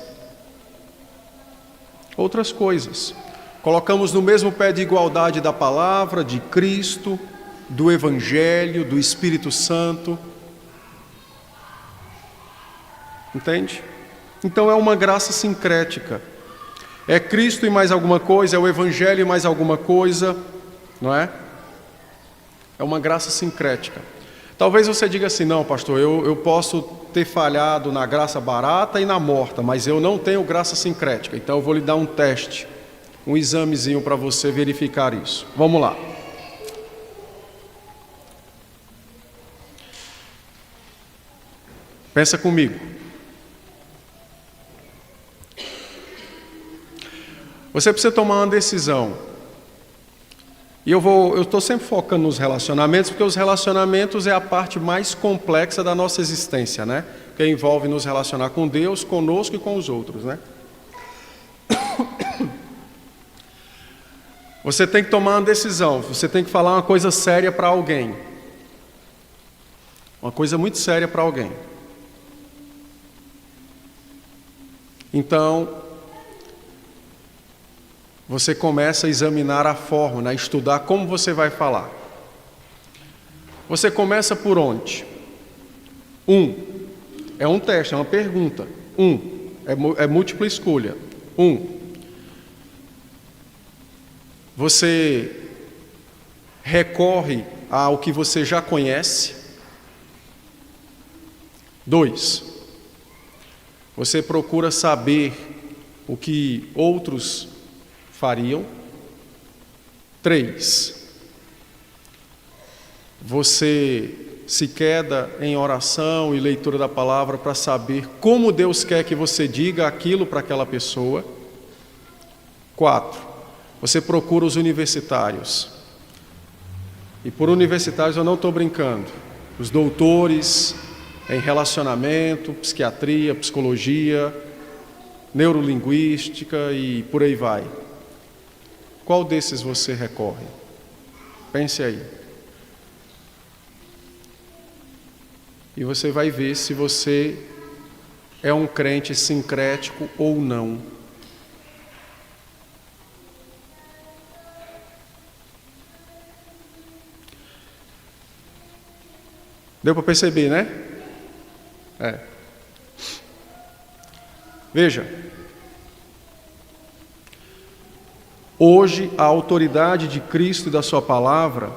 Outras coisas. Colocamos no mesmo pé de igualdade da palavra, de Cristo, do Evangelho, do Espírito Santo. Entende? Então é uma graça sincrética. É Cristo e mais alguma coisa, é o Evangelho e mais alguma coisa, não é? É uma graça sincrética. Talvez você diga assim: não, pastor, eu posso ter falhado na graça barata e na morta, mas eu não tenho graça sincrética. Então eu vou lhe dar um teste, um examezinho para você verificar isso. Vamos lá. Pensa comigo. Você precisa tomar uma decisão. E eu estou sempre focando nos relacionamentos, porque os relacionamentos é a parte mais complexa da nossa existência, né? Que envolve nos relacionar com Deus, conosco e com os outros, né? Você tem que tomar uma decisão, você tem que falar uma coisa séria para alguém. Uma coisa muito séria para alguém. Então, você começa a examinar a forma, a estudar como você vai falar. Você começa por onde? É um teste, é uma pergunta. É múltipla escolha. Você recorre ao que você já conhece. 2, você procura saber o que outros fariam. 3, você se queda em oração e leitura da palavra para saber como Deus quer que você diga aquilo para aquela pessoa. 4, você procura os universitários. E por universitários eu não estou brincando. Os doutores em relacionamento, psiquiatria, psicologia, neurolinguística e por aí vai. Qual desses você recorre? Pense aí. E você vai ver se você é um crente sincrético ou não. Deu para perceber, né? Veja, hoje a autoridade de Cristo e da sua palavra,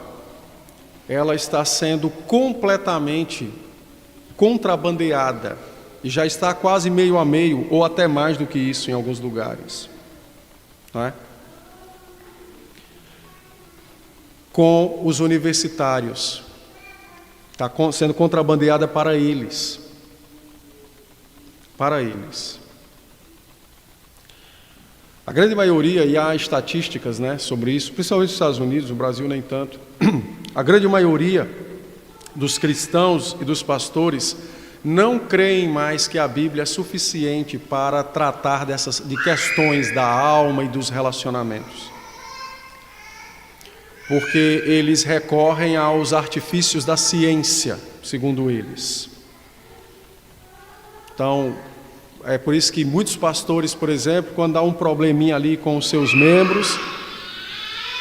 ela está sendo completamente contrabandeada e já está quase meio a meio, ou até mais do que isso em alguns lugares, não é? Com os universitários. Está sendo contrabandeada para eles. Para eles. A grande maioria, e há estatísticas, né, sobre isso, principalmente nos Estados Unidos, no Brasil nem tanto, a grande maioria dos cristãos e dos pastores não creem mais que a Bíblia é suficiente para tratar de questões da alma e dos relacionamentos. Porque eles recorrem aos artifícios da ciência, segundo eles. Então, é por isso que muitos pastores, por exemplo, quando há um probleminha ali com os seus membros,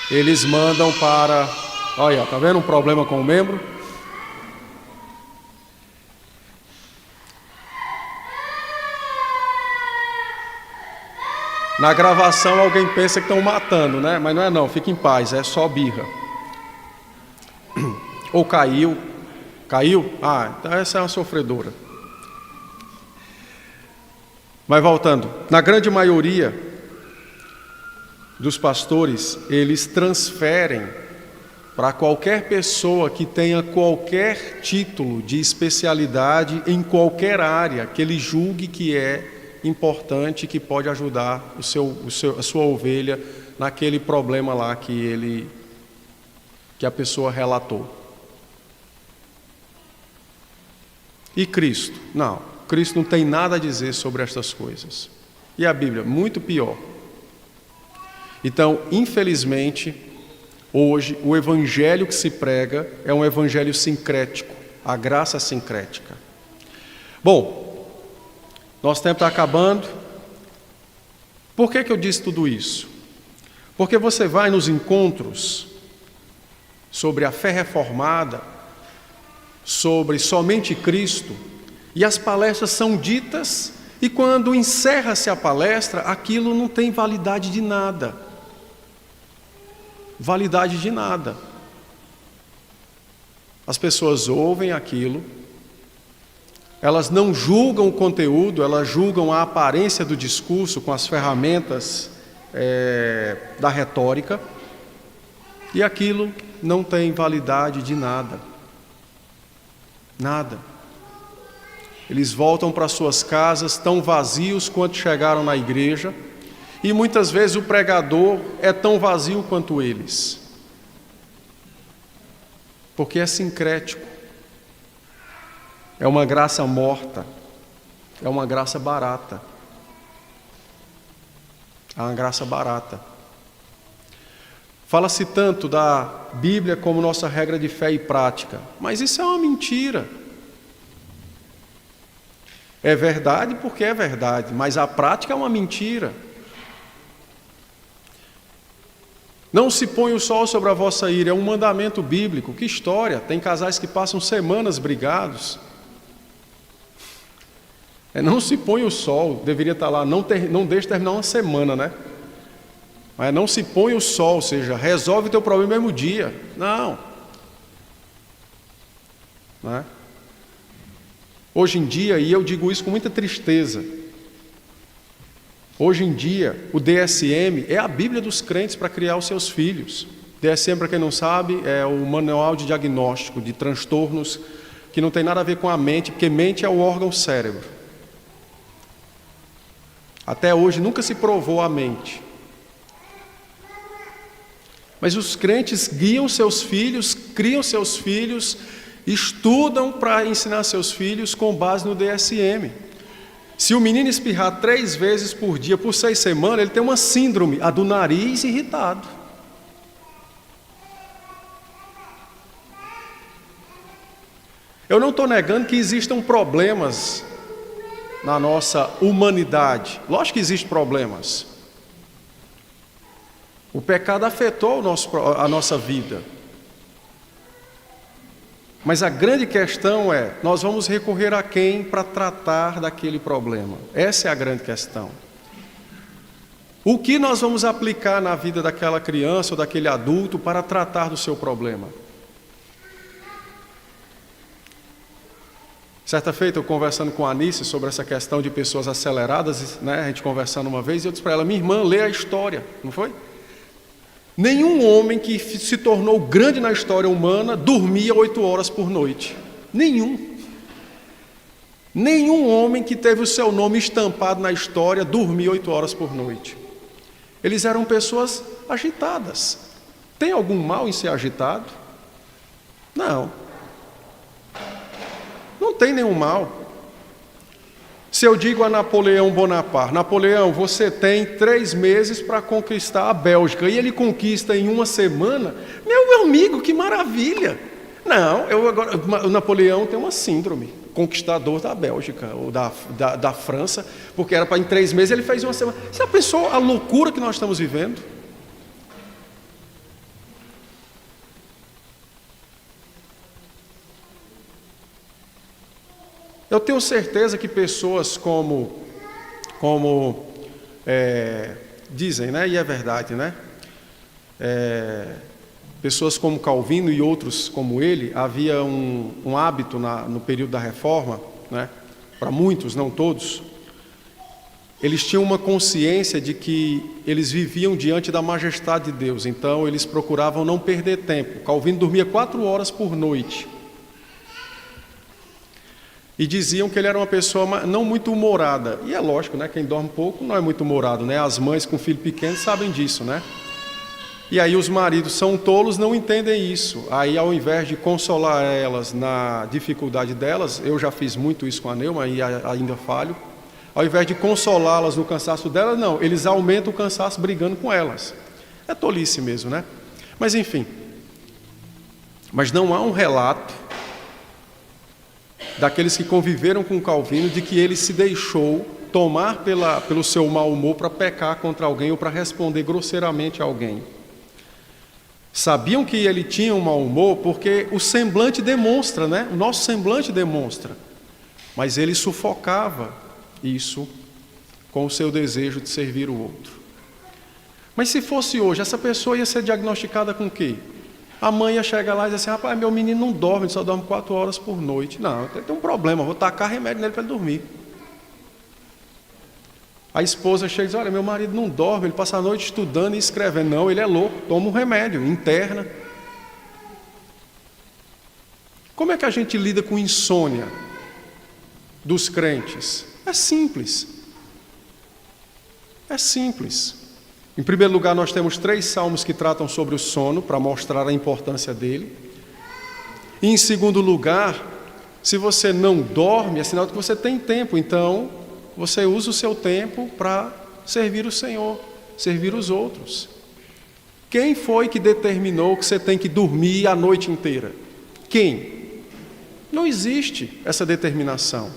eles mandam para... Olha, tá vendo um problema com o membro? Na gravação alguém pensa que estão matando, né? Mas não é não, fica em paz, é só birra. Ou caiu. Caiu? Ah, então essa é uma sofredora. Mas voltando, na grande maioria dos pastores, eles transferem para qualquer pessoa que tenha qualquer título de especialidade em qualquer área que ele julgue que é importante, que pode ajudar a sua ovelha naquele problema lá que a pessoa relatou. E Cristo? Não, Cristo não tem nada a dizer sobre estas coisas. E a Bíblia? Muito pior. Então, infelizmente, hoje o evangelho que se prega é um evangelho sincrético, a graça sincrética. Bom, nosso tempo está acabando. Por que eu disse tudo isso? Porque você vai nos encontros sobre a fé reformada, sobre somente Cristo, e as palestras são ditas, e quando encerra-se a palestra, aquilo não tem validade de nada. Validade de nada. As pessoas ouvem aquilo, elas não julgam o conteúdo, elas julgam a aparência do discurso com as ferramentas da retórica, e aquilo não tem validade de nada. Nada. Eles voltam para suas casas tão vazios quanto chegaram na igreja, e muitas vezes o pregador é tão vazio quanto eles, porque é sincrético. É uma graça morta, é uma graça barata. É uma graça barata. Fala-se tanto da Bíblia como nossa regra de fé e prática, mas isso é uma mentira. É verdade porque é verdade, mas a prática é uma mentira. Não se põe o sol sobre a vossa ira, é um mandamento bíblico. Que história! Tem casais que passam semanas brigados. Não se põe o sol, deveria estar lá, não deixe terminar uma semana, né? Mas não se põe o sol, ou seja, resolve o teu problema no mesmo dia. Não. Não é? Hoje em dia, e eu digo isso com muita tristeza, hoje em dia o DSM é a Bíblia dos crentes para criar os seus filhos. DSM, para quem não sabe, é o Manual de Diagnóstico de Transtornos, que não tem nada a ver com a mente, porque mente é o órgão cérebro. Até hoje nunca se provou a mente. Mas os crentes guiam seus filhos, criam seus filhos, estudam para ensinar seus filhos com base no DSM. Se o menino espirrar 3 vezes por dia, por 6 semanas, ele tem uma síndrome, a do nariz irritado. Eu não estou negando que existam problemas na nossa humanidade. Lógico que existem problemas. O pecado afetou a nossa vida. Mas a grande questão é, nós vamos recorrer a quem para tratar daquele problema? Essa é a grande questão. O que nós vamos aplicar na vida daquela criança ou daquele adulto para tratar do seu problema? Certa feita, eu conversando com a Anice sobre essa questão de pessoas aceleradas, né, a gente conversando uma vez, e eu disse para ela, minha irmã, lê a história, não foi? Nenhum homem que se tornou grande na história humana dormia 8 horas por noite. Nenhum. Nenhum homem que teve o seu nome estampado na história dormia 8 horas por noite. Eles eram pessoas agitadas. Tem algum mal em ser agitado? Não. Não tem nenhum mal. Se eu digo a Napoleão Bonaparte, Napoleão, você tem 3 meses para conquistar a Bélgica, e ele conquista em 1 semana, meu amigo, que maravilha! Não, o Napoleão tem uma síndrome, conquistador da Bélgica, ou da França, porque era para em 3 meses, ele fez 1 semana. Você já pensou a loucura que nós estamos vivendo? Eu tenho certeza que pessoas como dizem, né, e é verdade, né? Pessoas como Calvino e outros como ele, havia um hábito no período da Reforma, né? Para muitos, não todos, eles tinham uma consciência de que eles viviam diante da majestade de Deus, então eles procuravam não perder tempo. Calvino dormia 4 horas por noite. E diziam que ele era uma pessoa não muito humorada. E é lógico, né? Quem dorme pouco não é muito humorado, né? As mães com filho pequeno sabem disso, né? E aí os maridos são tolos, não entendem isso. Aí ao invés de consolar elas na dificuldade delas, eu já fiz muito isso com a Neuma e ainda falho. Ao invés de consolá-las no cansaço delas, não, eles aumentam o cansaço brigando com elas. É tolice mesmo, né? Mas enfim. Mas não há um relato daqueles que conviveram com Calvino, de que ele se deixou tomar pelo seu mau humor para pecar contra alguém ou para responder grosseiramente a alguém. Sabiam que ele tinha um mau humor porque o semblante demonstra, né? O nosso semblante demonstra. Mas ele sufocava isso com o seu desejo de servir o outro. Mas se fosse hoje, essa pessoa ia ser diagnosticada com o quê? A mãe ia chegar lá e dizer assim, rapaz, meu menino não dorme, ele só dorme 4 horas por noite. Não, tem um problema, vou tacar remédio nele para ele dormir. A esposa chega e diz, olha, meu marido não dorme, ele passa a noite estudando e escrevendo. Não, ele é louco, toma um remédio, interna. Como é que a gente lida com insônia dos crentes? É simples. É simples. Em primeiro lugar, nós temos 3 salmos que tratam sobre o sono, para mostrar a importância dele. E em segundo lugar, se você não dorme, é sinal de que você tem tempo. Então, você usa o seu tempo para servir o Senhor, servir os outros. Quem foi que determinou que você tem que dormir a noite inteira? Quem? Não existe essa determinação.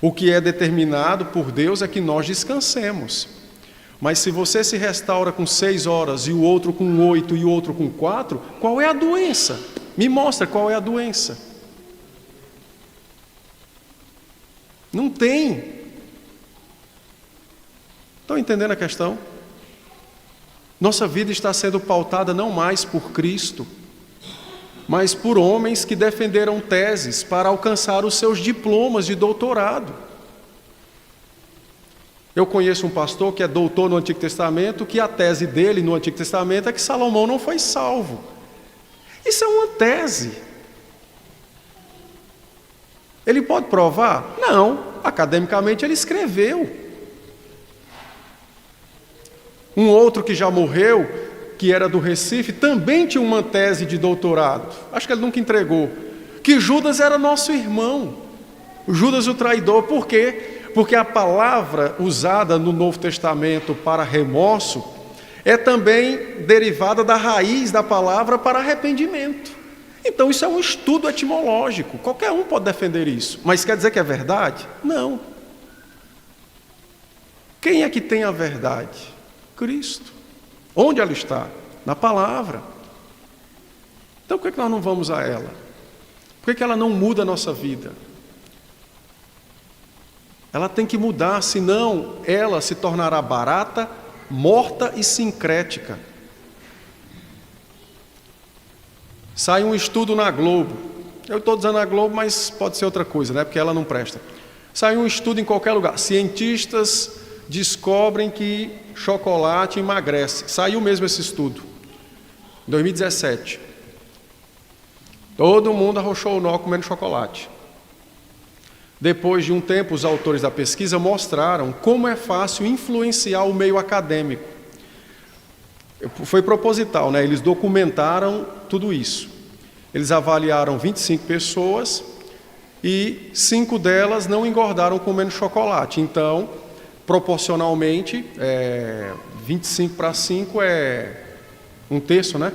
O que é determinado por Deus é que nós descansemos. Mas se você se restaura com 6 horas e o outro com 8 e o outro com 4, qual é a doença? Me mostra qual é a doença. Não tem. Estão entendendo a questão? Nossa vida está sendo pautada não mais por Cristo, mas por homens que defenderam teses para alcançar os seus diplomas de doutorado. Eu conheço um pastor que é doutor no Antigo Testamento, que a tese dele no Antigo Testamento é que Salomão não foi salvo. Isso é uma tese. Ele pode provar? Não. Academicamente ele escreveu. Um outro que já morreu, que era do Recife, também tinha uma tese de doutorado. Acho que ele nunca entregou. Que Judas era nosso irmão. Judas o traidor. Por quê? Porque a palavra usada no Novo Testamento para remorso é também derivada da raiz da palavra para arrependimento. Então isso é um estudo etimológico, qualquer um pode defender isso. Mas quer dizer que é verdade? Não. Quem é que tem a verdade? Cristo. Onde ela está? Na palavra. Então por que nós não vamos a ela? Por que ela não muda a nossa vida? Ela tem que mudar, senão ela se tornará barata, morta e sincrética. Sai um estudo na Globo. Eu estou dizendo a Globo, mas pode ser outra coisa, né? Porque ela não presta. Sai um estudo em qualquer lugar. Cientistas descobrem que chocolate emagrece. Saiu mesmo esse estudo, em 2017. Todo mundo arrochou o nó comendo chocolate. Depois de um tempo, os autores da pesquisa mostraram como é fácil influenciar o meio acadêmico. Foi proposital, né? Eles documentaram tudo isso. Eles avaliaram 25 pessoas e 5 delas não engordaram comendo chocolate. Então, proporcionalmente, 25 para 5 é um terço, né?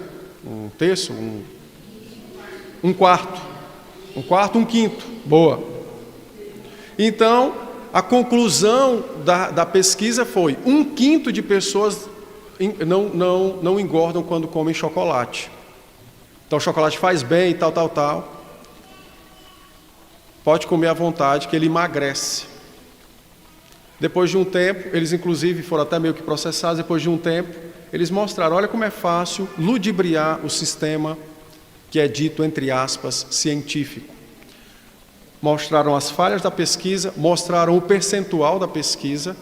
Um quarto. Um quarto, um quinto. Boa. Então, a conclusão da pesquisa foi: 1/5 de pessoas não engordam quando comem chocolate. Então, o chocolate faz bem e tal. Pode comer à vontade, que ele emagrece. Depois de um tempo, eles inclusive foram até meio que processados. Depois de um tempo, eles mostraram: olha como é fácil ludibriar o sistema que é dito, entre aspas, científico. Mostraram as falhas da pesquisa, mostraram o percentual da pesquisa,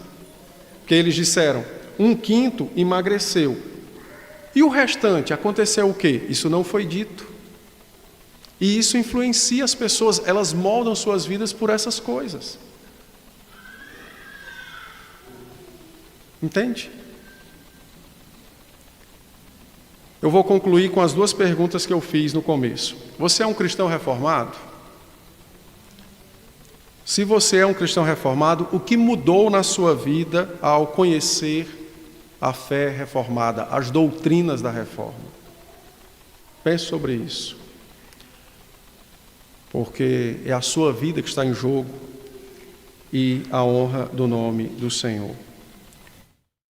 que eles disseram: 1/5 emagreceu. E o restante, aconteceu o quê? Isso não foi dito. E isso influencia as pessoas, elas moldam suas vidas por essas coisas. Entende? Eu vou concluir com as 2 perguntas que eu fiz no começo. Você é um cristão reformado? Se você é um cristão reformado, o que mudou na sua vida ao conhecer a fé reformada, as doutrinas da reforma? Pense sobre isso. Porque é a sua vida que está em jogo e a honra do nome do Senhor.